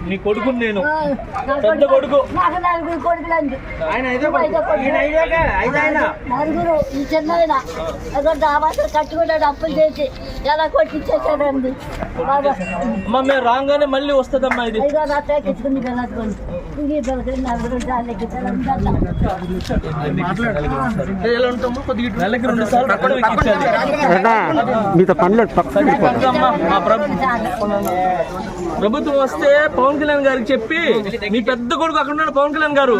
నీ కొడుకు నేను పెద్ద కొడుకు కట్టుకున్నాడు అప్పులు చేసి ఎలా కొట్టించేసాడండి. అమ్మా మేము రాగానే మళ్ళీ వస్తుందమ్మా ఇది. నెలకి 2 సార్లు ప్రభుత్వం వస్తే పవన్ కళ్యాణ్ గారికి చెప్పి మీ పెద్ద కొడుకు అక్కడ ఉన్నాడు పవన్ కళ్యాణ్ గారు,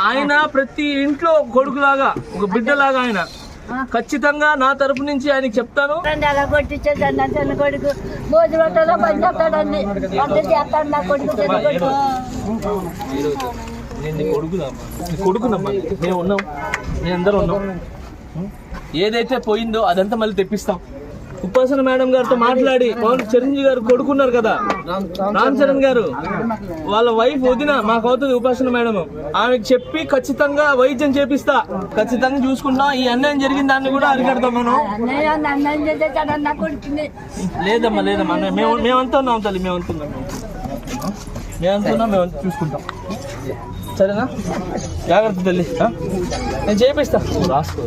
ఆయన ప్రతి ఇంట్లో కొడుకులాగా ఒక బిడ్డలాగా ఆయన ఖచ్చితంగా నా తరపు నుంచి ఆయనకి చెప్తాను. అలా కొట్టించేదండి చిన్న కొడుకు భోజనం రొట్టెలో పని చేస్తాడండి, వంట చేస్తాడు నా కొడుకు. నేను కొడుకునమ్మా, మేము ఉన్నాం, మేము అందరూ ఉన్నాం. ఏదైతే పోయిందో అదంతా మళ్ళీ తెప్పిస్తాం. ఉపాసన మేడం గారితో మాట్లాడి పవన్ చిరంజీవి గారు కొడుకున్నారు కదా రామ్ చరణ్ గారు, వాళ్ళ వైఫ్ వదిన మాకు అవుతుంది ఉపాసన మేడం, ఆమెకు చెప్పి ఖచ్చితంగా వైద్యం చేపిస్తా, ఖచ్చితంగా చూసుకుంటాం. ఈ అన్యాయం జరిగిన దాన్ని కూడా అరికడతాం మనం. లేదమ్మా లేదమ్మా, మేమంతా ఉన్నాం తల్లి, మేమంతా చూసుకుంటాం. సరేనా? జాగ్రత్త తల్లి, నేను చేపిస్తా. రాసుకో